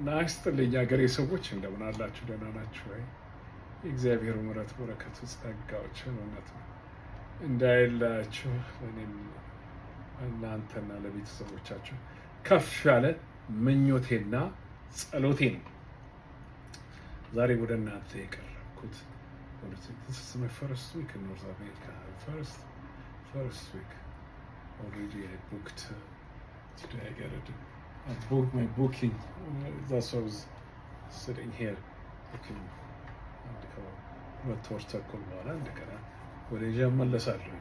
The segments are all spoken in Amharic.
ናይስጥልኝ ሀገሬ ሰዎች እንደምን አላችሁ? ደህና ናችሁ ወይ? የእግዚአብሔር ምሕረት በረከቱ ጸጋው ቸርነቱ እንዳይለያችሁ እኔም እናንተና ለቤተሰቦቻችሁ ከፍ ያለ ምኞቴና ጸሎቴ ነው። ዛሬ ወደ እናንተ የቀረብኩት this is my first week in North America. First week. Already I booked today. I booked my booking. That's why I was sitting here looking. ሁለት ወር ተኩል በኋላ እንደገና ወደ ጃ መለሳለሁ።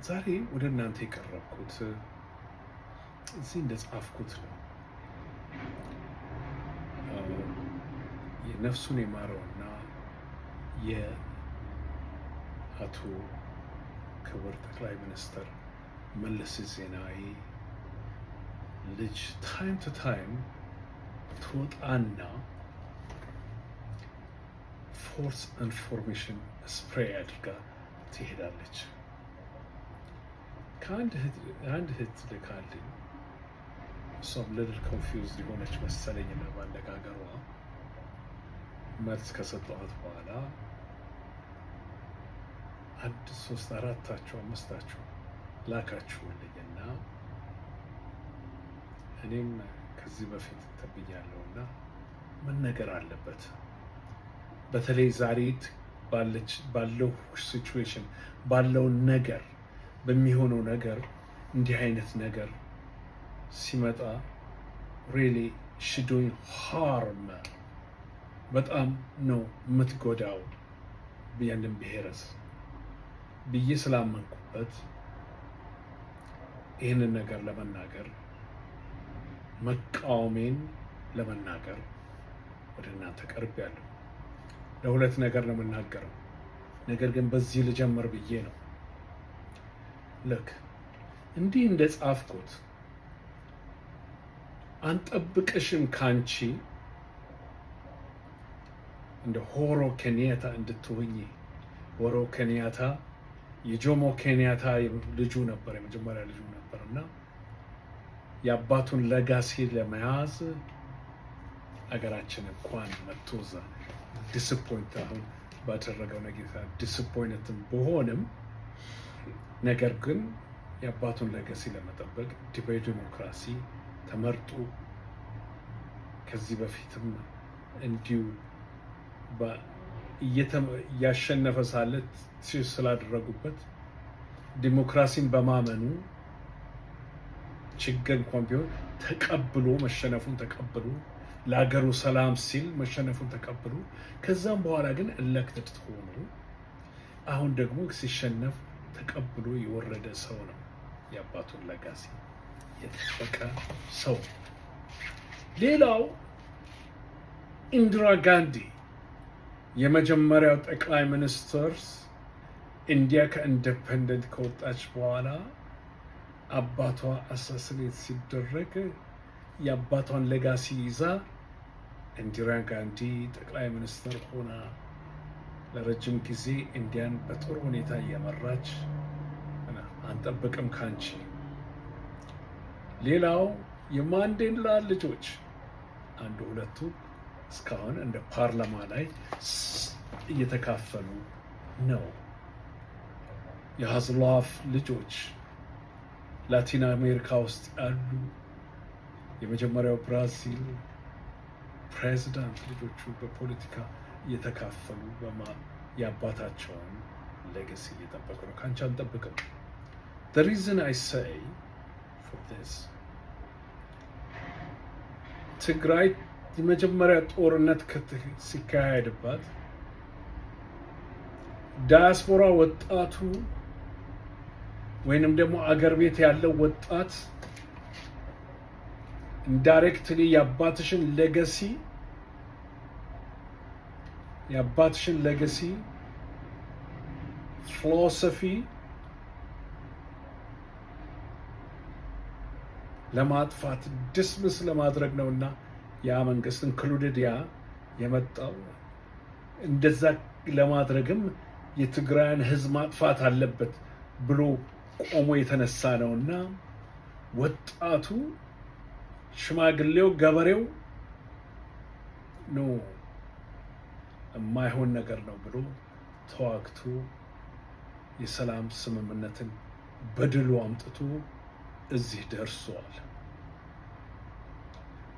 ዛሬ ወደ እናንተ የቀረብኩት እዚህ እንደጻፍኩት ነው። የነፍሱን የማረውና የአቶ ክቡር ጠቅላይ ሚኒስትር መለስ ዜናዊ ልጅ ታይም ቱ ታይም ትወጣና ፎርስ ኢንፎርሜሽን ስፕሬይ አድርጋ ትሄዳለች። አንድ እህት ልካልኝ፣ እሷም ልድል ኮንፊውዝድ የሆነች መሰለኝና ባነጋገሯ መልስ ከሰጠኋት በኋላ 1 3 4 5 ላካችሁልኝና እኔም ከዚህ በፊት ተብያለሁና መነገር አለበት። በተለይ ዛሬ ባለው ሲቹዌሽን ባለው ነገር በሚሆነው ነገር እንዲህ አይነት ነገር ሲመጣ ሪሊ ሽዶኝ ሃርም በጣም ነው የምትጎዳው ያንን ብሔረስ ብዬ ስላመንኩበት ይህንን ነገር ለመናገር መቃወሜን ለመናገር ወደ እናንተ ቀርቤያለሁ። ለሁለት ነገር ነው የምናገረው፣ ነገር ግን በዚህ ልጀምር ብዬ ነው። ልክ እንዲህ እንደጻፍኩት አንጠብቅሽም ካንቺ እንደ ሆሮ ኬንያታ እንድትሆኚ። ሆሮ ኬንያታ የጆሞ ኬንያታ ልጁ ነበር፣ የመጀመሪያ ልጁ ነበር እና የአባቱን ለጋሲ ለመያዝ አገራችን እንኳን መጥቶዛ ዲስፖይንት አሁን ባደረገው ነገር ዲስፖይንትም በሆነም ነገር ግን የአባቱን ለጋሲ ለመጠበቅ በዲሞክራሲ ተመርጦ ከዚህ በፊትም እንዲሁ እያሸነፈ ሳለ ስላደረጉበት ዲሞክራሲን በማመኑ ችግር እንኳን ቢሆን ተቀብሎ መሸነፉን ተቀብሎ ለሀገሩ ሰላም ሲል መሸነፉን ተቀብሎ ከዛም በኋላ ግን ኤሌክትድ ሆኖ አሁን ደግሞ ሲሸነፍ ተቀብሎ የወረደ ሰው ነው። የአባቱን ለጋሲ የተጠበቀ ሰው። ሌላው ኢንዲራ ጋንዲ የመጀመሪያው ጠቅላይ ሚኒስትር ኢንዲያ ከኢንዲፔንደንት ከወጣች በኋላ አባቷ አሳሲኔት ሲደረግ የአባቷን ሌጋሲ ይዛ ኢንዲራ ጋንዲ ጠቅላይ ሚኒስትር ሆና ለረጅም ጊዜ ኢንዲያን በጥሩ ሁኔታ እየመራች አንጠብቅም ካንቺ። ሌላው የማንዴላ ልጆች አንዱ ሁለቱ እስካሁን እንደ ፓርላማ ላይ እየተካፈሉ ነው። የሀዝላፍ ልጆች ላቲን አሜሪካ ውስጥ ያሉ የመጀመሪያው ብራዚል ፕሬዚዳንት ልጆቹ በፖለቲካ እየተካፈሉ የአባታቸውን ሌጋሲ እየጠበቁ ነው። ካንቺ አንጠብቅም። The reason I say for this ትግራይ የመጀመሪያ ጦርነት ሲካሄድባት ዳያስፖራ ወጣቱ ወይንም ደግሞ አገር ቤት ያለው ወጣት ኢንዳይሬክትሊ የአባትሽን ሌጋሲ ፊሎሶፊ ለማጥፋት ዲስሚስ ለማድረግ ነውና ያ መንግስት ኢንክሉድድ ያ የመጣው እንደዛ ለማድረግም የትግራይን ህዝብ ማጥፋት አለበት ብሎ ቆሞ የተነሳ ነውና ወጣቱ፣ ሽማግሌው፣ ገበሬው ነው የማይሆን ነገር ነው ብሎ ተዋግቶ የሰላም ስምምነትን በድሉ አምጥቶ እዚህ ደርሷል።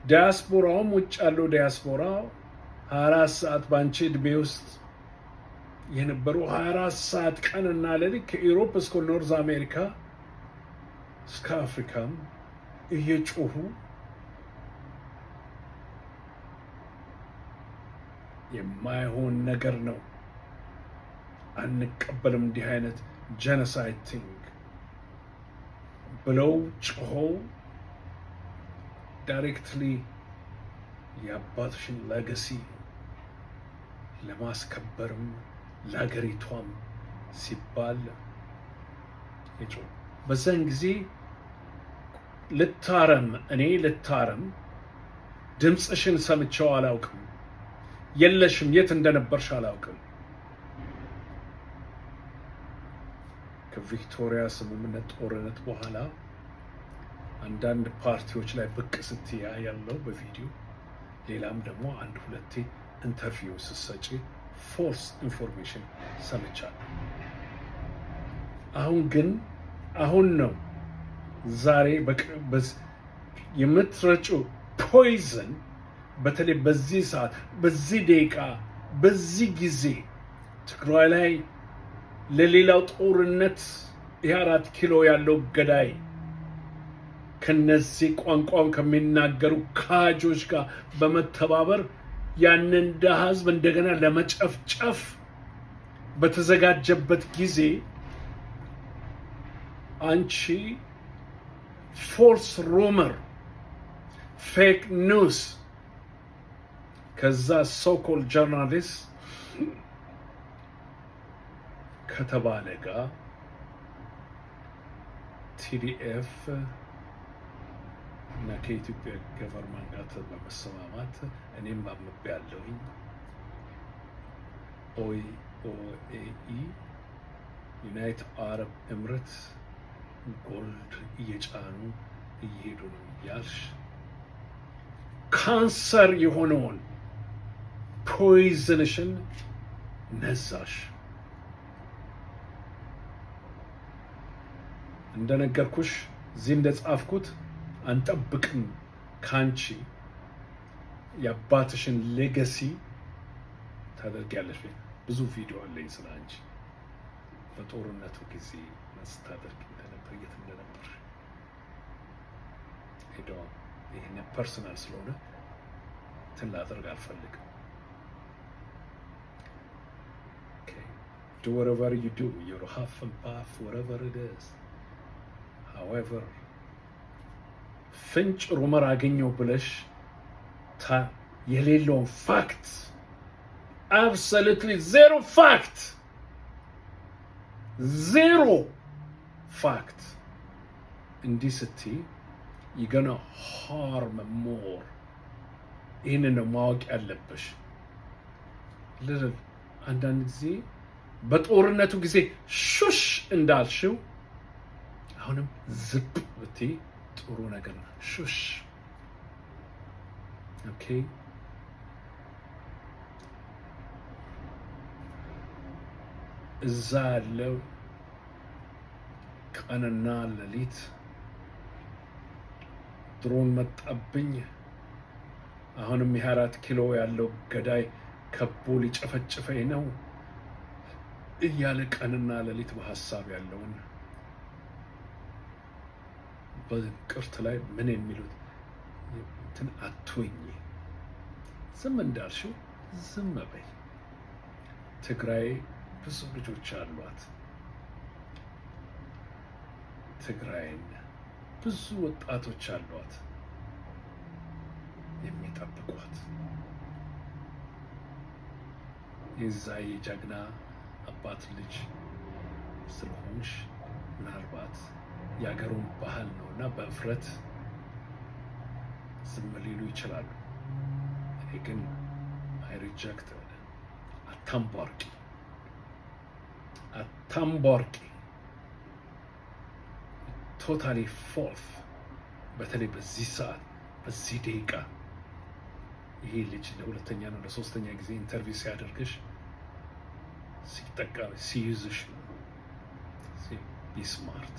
ዲያስፖራውም ውጭ ያለው ዲያስፖራ 24 ሰዓት ባንቺ እድሜ ውስጥ የነበሩ 24 ሰዓት ቀንና ሌሊት ከኢሮፕ እስከ ኖርዝ አሜሪካ እስከ አፍሪካም እየጮሁ የማይሆን ነገር ነው፣ አንቀበልም እንዲህ አይነት ጄኖሳይዲንግ ብለው ጮኸው ዳይሬክትሊ የአባቶችን ሌጋሲ ለማስከበርም ለሀገሪቷም ሲባል የጮሁ በዛን ጊዜ እኔ ልታረም ድምፅሽን ሰምቼው አላውቅም፣ የለሽም፣ የት እንደነበርሽ አላውቅም። ከቪክቶሪያ ስምምነት ጦርነት በኋላ አንዳንድ ፓርቲዎች ላይ ብቅ ስትያ ያለው በቪዲዮ ሌላም ደግሞ አንድ ሁለቴ ኢንተርቪው ስትሰጪ ፎልስ ኢንፎርሜሽን ሰምቻለሁ። አሁን ነው ዛሬ የምትረጩ ፖይዝን በተለይ በዚህ ሰዓት፣ በዚህ ደቂቃ፣ በዚህ ጊዜ ትግራይ ላይ ለሌላው ጦርነት የ4 ኪሎ ያለው ገዳይ ከነዚህ ቋንቋውን ከሚናገሩ ካጆች ጋር በመተባበር ያንን ደሃ ህዝብ እንደገና ለመጨፍጨፍ በተዘጋጀበት ጊዜ አንቺ ፎልስ ሩመር፣ ፌክ ኒውስ ከዛ ሶኮል ጆርናሊስት ከተባለ ጋር ቲዲኤፍ እና ከኢትዮጵያ ገቨርንመንት ጋር በመሰማማት እኔም አምቤያለሁኝ። ኦኤኢ ዩናይትድ አረብ ኤምሬትስ ጎልድ እየጫኑ እየሄዱ ነው እያልሽ ካንሰር የሆነውን ፖይዝንሽን ነዛሽ። እንደነገርኩሽ እዚህ እንደጻፍኩት አንጠብቅም ካንቺ የአባትሽን ሌጋሲ ታደርጊያለሽ። ብዙ ቪዲዮ አለኝ ስለ አንቺ በጦርነቱ ጊዜ ስታደርጊ እንደነበር፣ የት እንደነበር ሄደዋ። ይህን ፐርሰናል ስለሆነ እንትን ላደርግ አልፈልግም። Do whatever you do, you're half and half, whatever it is. However, ፍንጭ ሩመር አገኘው ብለሽ የሌለውን ፋክት absolutely zero fact እንዲህ ስትይ you're gonna harm more። ይህንን ነው ማወቅ ያለብሽ። አንዳንድ ጊዜ በጦርነቱ ጊዜ ሹሽ እንዳልሽው አሁንም ዝብ ብትይ ጥሩ ነገር ነው። ሹሽ ኦኬ። እዛ ያለው ቀንና ሌሊት ድሮን መጣብኝ፣ አሁንም የ4 ኪሎ ያለው ገዳይ ከቦ ሊጨፈጭፈኝ ነው እያለ ቀንና ሌሊት በሀሳብ ያለውን በቅርት ላይ ምን የሚሉት እንትን አትወኝ። ዝም እንዳልሽው ዝም በይ። ትግራይ ብዙ ልጆች አሏት። ትግራይን ብዙ ወጣቶች አሏት የሚጠብቋት። የዛ የጀግና አባት ልጅ ስለሆንሽ ምናልባት የሀገሩን ባህል ነውና በእፍረት ዝም ሊሉ ይችላሉ። እኔ ግን አይ ሪጀክት። አታምቧርቂ ቶታሊ ፎልስ በተለይ በዚህ ሰዓት በዚህ ደቂቃ ይሄ ልጅ ለሁለተኛ ነው ለሶስተኛ ጊዜ ኢንተርቪው ሲያደርግሽ ሲጠቀም ሲይዝሽ ቢ ስማርት።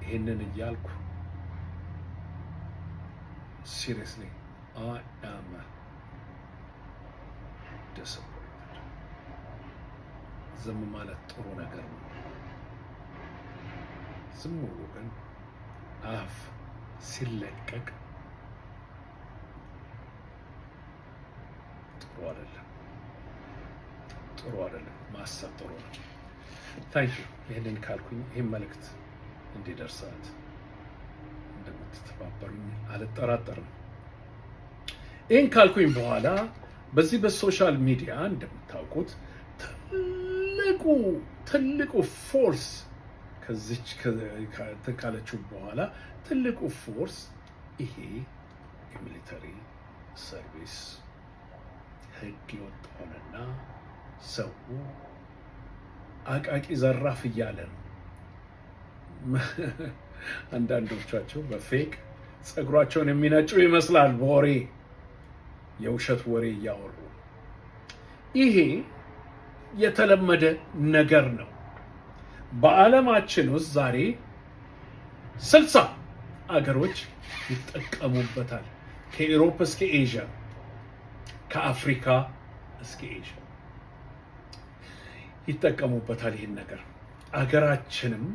ይሄንን እያልኩ ሲሪየስሊ I am disappointed። ዝም ማለት ጥሩ ነገር ነው። ዝም ብሎ ግን አፍ ሲለቀቅ ጥሩ አይደለም። ማሰብ ጥሩ ነው። ታንክ ዩ። ይሄንን ካልኩኝ ይሄን መልእክት እንዲደርሳት እንደምትተባበሩኝ አልጠራጠርም። ይህን ካልኩኝ በኋላ በዚህ በሶሻል ሚዲያ እንደምታውቁት ትልቁ ፎርስ ከዚች ካለችው በኋላ ትልቁ ፎርስ ይሄ የሚሊተሪ ሰርቪስ ህግ የወጣውንና ሰው አቃቂ ዘራፍ እያለ ነው። አንዳንዶቻቸው በፌክ ጸጉራቸውን የሚነጩ ይመስላል፣ በወሬ የውሸት ወሬ እያወሩ። ይሄ የተለመደ ነገር ነው። በዓለማችን ውስጥ ዛሬ 60 አገሮች ይጠቀሙበታል። ከኢሮፕ እስከ ኤዥያ፣ ከአፍሪካ እስከ ኤዥያ ይጠቀሙበታል ይህን ነገር። አገራችንም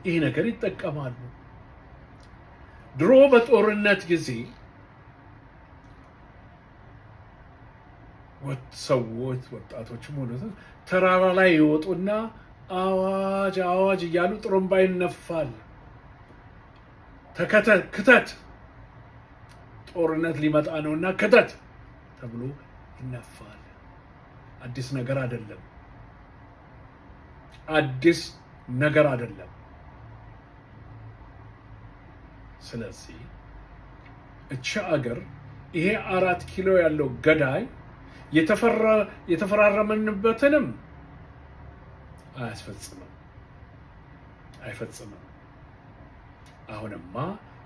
ይህ ነገር ይጠቀማሉ። ድሮ በጦርነት ጊዜ ሰዎች ወጣቶችም ሆነ ተራራ ላይ ይወጡና አዋጅ አዋጅ እያሉ ጥሩምባ ይነፋል። ክተት፣ ጦርነት ሊመጣ ነውና ክተት ተብሎ ይነፋል። አዲስ ነገር አይደለም። ስለዚህ እቺ አገር ይሄ 4 ኪሎ ያለው ገዳይ የተፈራረመንበትንም አይፈጽምም። አሁንማ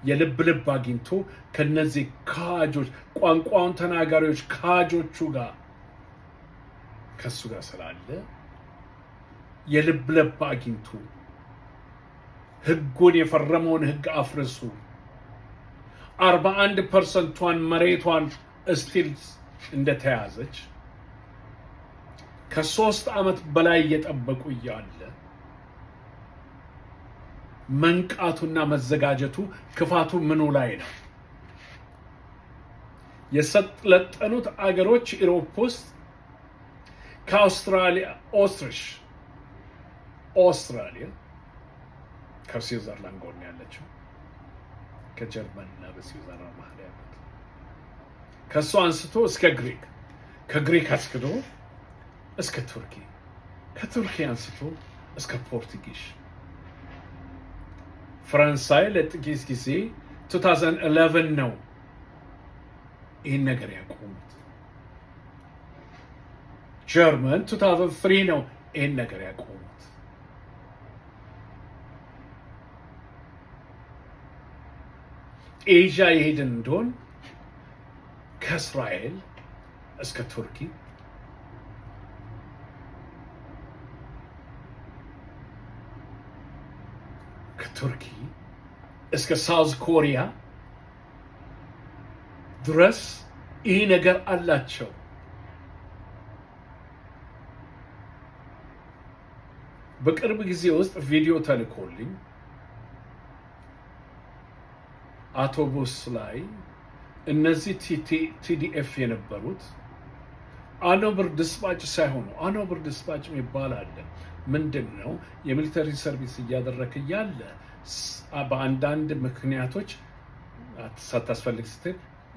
የልብ አግኝቶ ከነዚህ ካጆች ቋንቋውን ተናጋሪዎች ካጆቹ ጋር ከሱ ጋር ስላለ የልብ አግኝቶ ህጉን የፈረመውን ህግ አፍርሱ። 41% መሬቷን እስቲል እንደተያዘች ከ3 ዓመት በላይ እየጠበቁ እያለ መንቃቱና መዘጋጀቱ ክፋቱ ምኑ ላይ ነው? የሰለጠኑት አገሮች ኢሮፕ ውስጥ ከአውስትራሊያ ከስዊዘርላንድ ጎን ያለችው ከጀርመን እና በስዊዘርላንድ መሀል ያሉት ከሱ አንስቶ እስከ ግሪክ፣ ከግሪክ አስክዶ እስከ ቱርኪ፣ ከቱርኪ አንስቶ እስከ ፖርቱጊዝ፣ ፈረንሳይ ለጥቂት ጊዜ 2011 ነው ይህን ነገር ያቆሙት። ጀርመን 2003 ነው ይህን ነገር ያቆሙት። ኤዥያ የሄድን እንደሆን ከእስራኤል እስከ ቱርኪ፣ ከቱርኪ እስከ ሳውዝ ኮሪያ ድረስ ይህ ነገር አላቸው። በቅርብ ጊዜ ውስጥ ቪዲዮ ተልኮልኝ አውቶቡስ ላይ እነዚህ ቲዲኤፍ የነበሩት አኖበር ዲስፓች ሳይሆኑ አኖበር ዲስፓች የሚባል አለ። ምንድን ነው? የሚሊተሪ ሰርቪስ እያደረክ ያለ በአንዳንድ ምክንያቶች ሳታስፈልግ ስትል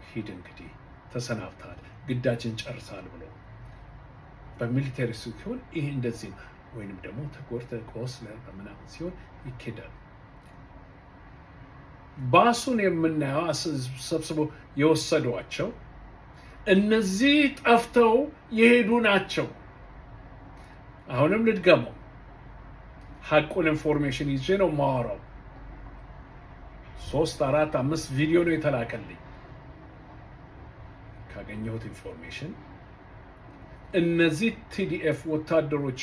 ሂድ እንግዲህ ተሰናብተሃል፣ ግዳጅን ጨርሳል ብሎ በሚሊተሪ ሲሆን ይሄ እንደዚህ ነው። ወይንም ደግሞ ተጎድተህ ቆስለህ በምናምን ሲሆን ይኬዳል። ባሱን የምናየው ሰብስቦ የወሰዷቸው እነዚህ ጠፍተው የሄዱ ናቸው። አሁንም ልድገመው፣ ሐቁን ኢንፎርሜሽን ይዤ ነው ማወራው። 3 4 5 ቪዲዮ ነው የተላከልኝ። ካገኘሁት ኢንፎርሜሽን እነዚህ ቲዲኤፍ ወታደሮች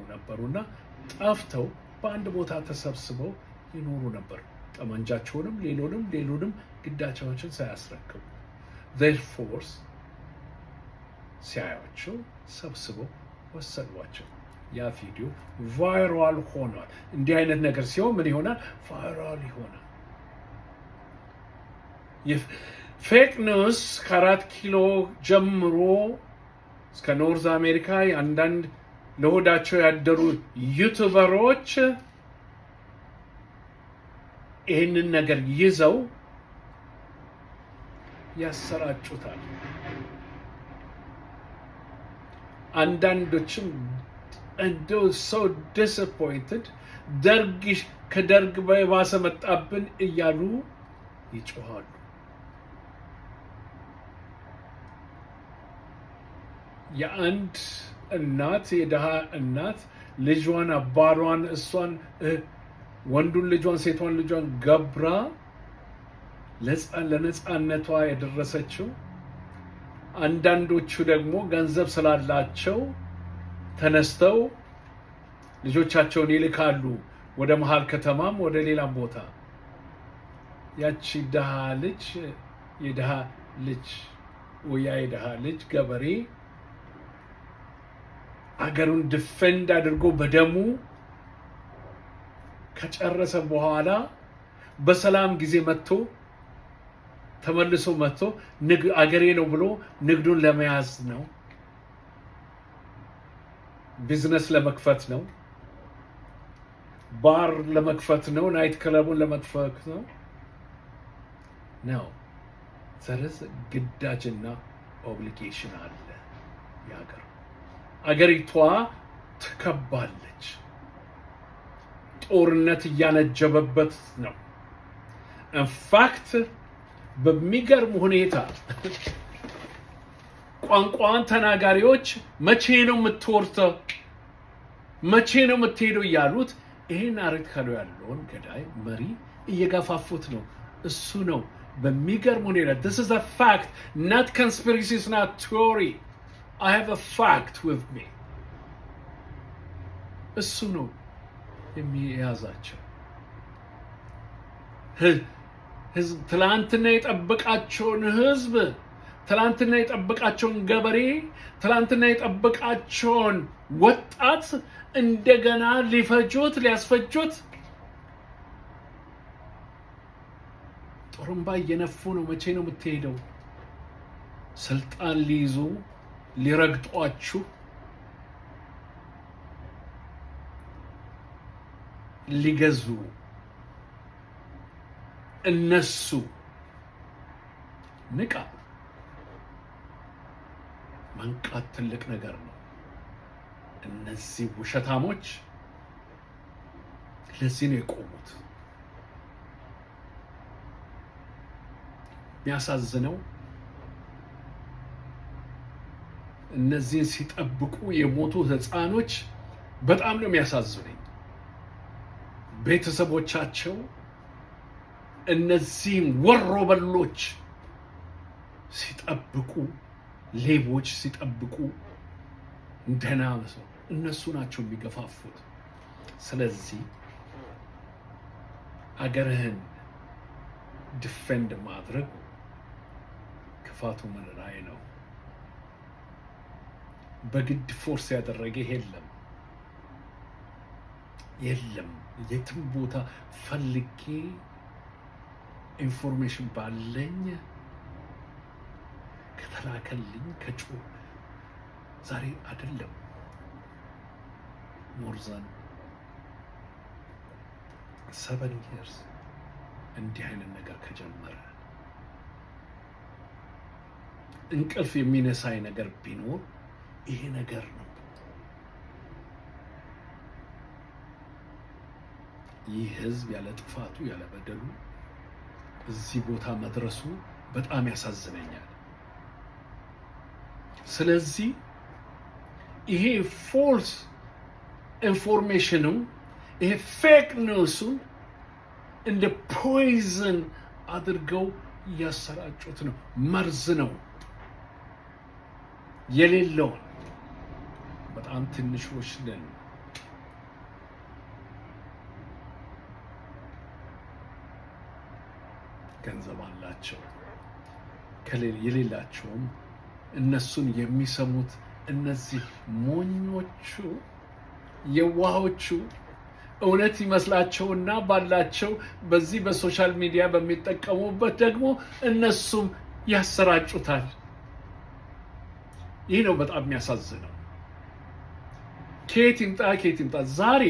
ነበሩና ጠፍተው በአንድ ቦታ ተሰብስበው ይኖሩ ነበር። ጠመንጃቸውንም ሌሎንም ግዳቸውን ሳያስረክቡ their force ሲያዩአቸው ሰብስበው ወሰዷቸው። ያ ቪዲዮ ቫይራል ሆኗል። እንዲህ አይነት ነገር ሲሆን ምን ይሆናል? ቫይራል ይሆናል። ፌክ ኒውስ ከ4 ኪሎ ጀምሮ እስከ ኖርዝ አሜሪካ አንዳንድ ለሆዳቸው ያደሩ ዩቲዩበሮች ይህንን ነገር ይዘው ያሰራጩታል። አንዳንዶችም እንደው so disappointed ከደርግ በባሰ መጣብን እያሉ ይጮሃሉ። የአንድ እናት የደሃ እናት ልጇን አባሯን እሷን ወንዱን ልጇን ሴቷን ልጇን ገብራ ለነጻነቷ የደረሰችው አንዳንዶቹ ደግሞ ገንዘብ ስላላቸው ተነስተው ልጆቻቸውን ይልካሉ ወደ መሃል ከተማም ወደ ሌላም ቦታ። ያቺ የደሃ ልጅ ገበሬ አገሩን ዲፌንድ አድርጎ በደሙ ከጨረሰ በኋላ በሰላም ጊዜ ተመልሶ መጥቶ አገሬ ነው ብሎ ንግዱን ለመያዝ ነው፣ ቢዝነስ ለመክፈት ነው፣ ባር ለመክፈት ነው፣ ናይት ክለቡን ለመክፈት ነው። ዘርስ ግዳጅና ኦብሊጌሽን አለ። አገሪቷ ትከባለች። ጦርነት እያነጀበበት ነው። ኢንፋክት በሚገርም ሁኔታ ቋንቋን ተናጋሪዎች መቼ ነው የምትወርተው፣ መቼ ነው የምትሄደው እያሉት ይሄን አርካሉ ያለውን ገዳይ መሪ እየገፋፉት ነው። እሱ ነው በሚገርም ሁኔታ this is a fact, not conspiracy, is not theory. I have a fact with me. እሱ ነው የሚያዛቸው። ትላንትና የጠበቃቸውን ህዝብ፣ ትላንትና የጠበቃቸውን ገበሬ፣ ትላንትና የጠበቃቸውን ወጣት እንደገና ሊያስፈጁት ጥሩምባ እየነፉ ነው። መቼ ነው የምትሄደው? ስልጣን ሊይዙ ሊረግጧችሁ ሊገዙ እነሱ ንቃ። መንቃት ትልቅ ነገር ነው። እነዚህ ውሸታሞች ለዚህ ነው የቆሙት። የሚያሳዝነው እነዚህን ሲጠብቁ የሞቱ ህፃኖች በጣም ነው የሚያሳዝነኝ። ቤተሰቦቻቸው እነዚህን ወሮበሎች ሲጠብቁ፣ ሌቦች ሲጠብቁ እንደና ሰው እነሱ ናቸው የሚገፋፉት። ስለዚህ አገርህን ዲፌንድ ማድረግ ክፋቱ ምን ላይ ነው? በግድ ፎርስ ያደረገ የለም። የትም ቦታ ፈልጌ ኢንፎርሜሽን ባለኝ ከተላከልኝ ዛሬ አይደለም ሞርዛን 7 years እንዲህ አይነት ነገር ከጀመረ እንቅልፍ የሚነሳኝ ነገር ቢኖር ይሄ ነገር ነው። ይህ ህዝብ ያለ ጥፋቱ ያለ በደሉ እዚህ ቦታ መድረሱ በጣም ያሳዝነኛል። ስለዚህ ይሄ ፎልስ ኢንፎርሜሽኑ ይሄ ፌክ ኒውሱን እንደ ፖይዝን አድርገው እያሰራጩት ነው። መርዝ ነው የሌለውን። በጣም ትንሾች ነን። ገንዘብ አላቸው፣ የሌላቸውም እነሱን የሚሰሙት እነዚህ ሞኞቹ የዋሆቹ እውነት ይመስላቸውና ባላቸው በዚህ በሶሻል ሚዲያ በሚጠቀሙበት ደግሞ እነሱም ያሰራጩታል። ይህ ነው በጣም የሚያሳዝነው። ከየት ይምጣ ዛሬ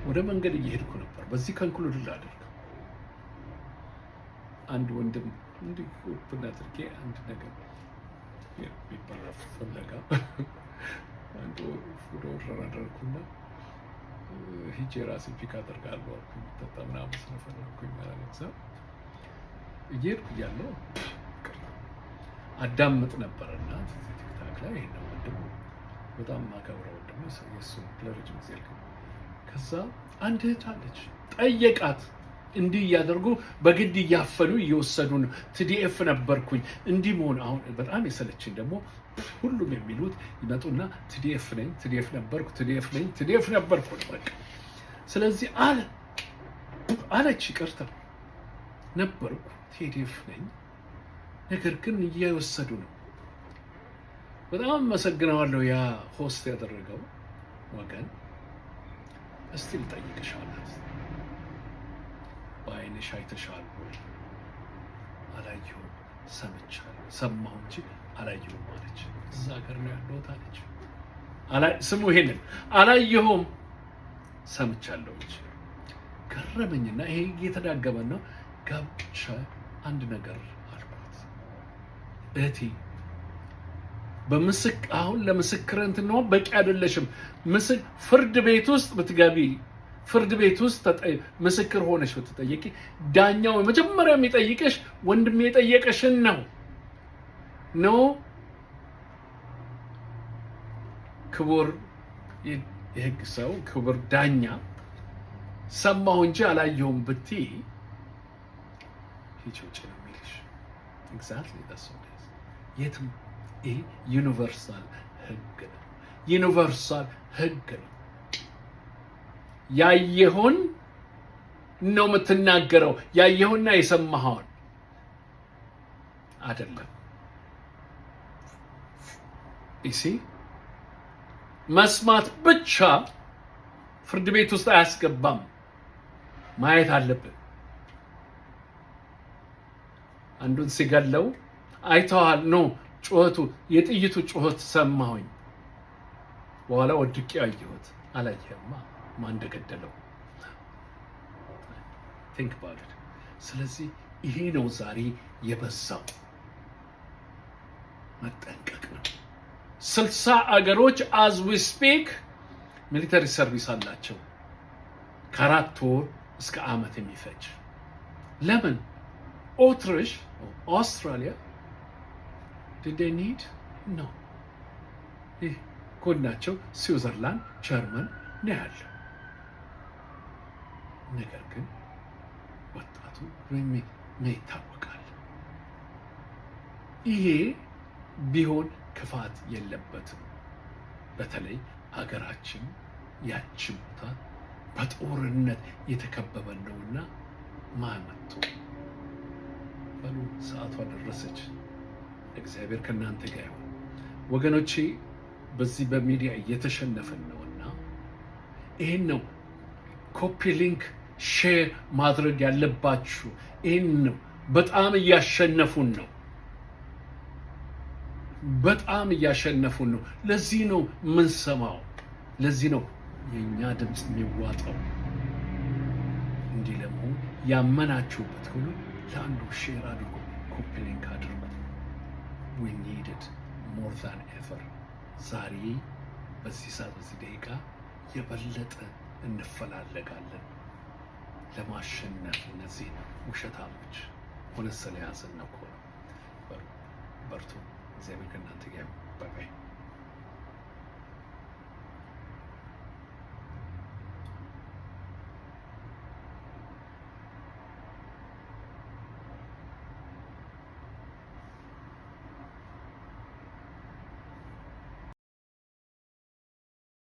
ወደ መንገድ እየሄድኩ ነበር። በዚህ ከንክሉድ ላደርግ አንድ ወንድም እንዲህ ብናድርጌ አንድ ነገር ቢበላ ፈለጋ አንዱ ፉዶ አደረኩና ሂጄ ራሴን ፒክ አደርጋለሁ አልኩኝ። ጠጣ ምናምን ስለፈለኩኝ ማለት ነው። እየሄድኩ እያለሁ አዳምጥ ነበርና ቲክታክ ላይ ይሄን ወንድም በጣም ማከብረው ወንድም የሱ ለረጅም ጊዜ ልክ ከዛ አንድ እህት አለች። ጠየቃት። እንዲህ እያደርጉ በግድ እያፈኑ እየወሰዱ ነው። ቲዲኤፍ ነበርኩኝ እንዲህ መሆን አሁን በጣም የሰለችኝ ደግሞ ሁሉም የሚሉት ይመጡና ቲዲኤፍ ነኝ፣ ቲዲኤፍ ነበርኩ፣ ቲዲኤፍ ነበርኩ በቃ። ስለዚህ አለች ይቅርታ ነበርኩ ቲዲኤፍ ነኝ፣ ነገር ግን እየወሰዱ ነው። በጣም አመሰግነዋለሁ ያ ሆስት ያደረገው ወገን። እስቲ ልጠይቅሽ አላት፣ በዓይንሽ አይተሻል ወይ? አላየሁም፣ ሰማሁ እንጂ አላየሁም አለች። እዛ ሀገር ነው ያለሁት አለች። ስሙ ይሄንን አላየሁም ሰምቻለሁ እንጂ። ገረመኝና ይሄ እየተዳገመ ነው። ጋብቻ አንድ ነገር አልኳት እህቴ፣ አሁን ለምስክርነት ነው በቂ አይደለሽም። ፍርድ ቤት ውስጥ ብትገቢ ፍርድ ቤት ውስጥ ምስክር ሆነሽ ብትጠየቂ ዳኛው መጀመሪያ የሚጠይቅሽ ወንድሜ የጠየቀሽን ነው ክቡር የህግ ሰው ክቡር ዳኛ ሰማሁ እንጂ አላየሁም ብትይ ሂጂ ውጪ ነው የሚልሽ። ኤግዛክትሊ ዳትስ ኦል የትም ይሄ ዩኒቨርሳል ህግ ነው። ዩኒቨርሳል ህግ ነው። ያየኸውን ነው የምትናገረው። ያየኸውና የሰማኸውን አይደለም። እሺ መስማት ብቻ ፍርድ ቤት ውስጥ አያስገባም። ማየት አለብን። አንዱን ሲገለው አይተዋል ነው ጩኸቱ፣ የጥይቱ ጩኸት ሰማሁኝ፣ በኋላ ወድቄ አየሁት። አላየህማ ማን እንደገደለው። ቲንክ አባውት ኢት። ስለዚህ ይሄ ነው ዛሬ የበዛው። መጠንቀቅ ነው። 60 አገሮች as we speak ሚሊተሪ ሰርቪስ አላቸው፣ ከ4 ወር እስከ ዓመት የሚፈጅ። ለምን? አውስትራሊያ did they need? no። ይህ ጎናቸው ስዊዘርላንድ፣ ጀርመን ነው ያለው። ነገር ግን ወጣቱ ምን ይታወቃል። ይሄ ቢሆን ክፋት የለበትም። በተለይ አገራችን ያቺ ቦታ በጦርነት የተከበበ ነውና ማመጡ በሉ። ሰዓቷ ደረሰች። እግዚአብሔር ከእናንተ ጋር ይሁን ወገኖቼ። በዚህ በሚዲያ እየተሸነፈን ነውና ይሄን ነው ኮፒ ሊንክ ሼር ማድረግ ያለባችሁ። ይሄን ነው። በጣም እያሸነፉን ነው። በጣም እያሸነፉን ነው። ለዚህ ነው የምንሰማው። ለዚህ ነው የኛ ድምፅ የሚዋጣው። እንዲህ ለመሆን ያመናችሁበት ሁሉ ለአንዱ ሼር አድርጉ፣ ኮፒ ሊንክ አድርጉ። we need it more than ever። ዛሬ በዚህ ሰዓት በዚህ ደቂቃ የበለጠ እንፈላለጋለን ለማሸነፍ። እነዚህ ውሸታሞች ሆነ ስለያዘን ነው። በርቱ። እግዚአብሔር ከእናንተ ጋር ይሁን። ባይ ባይ።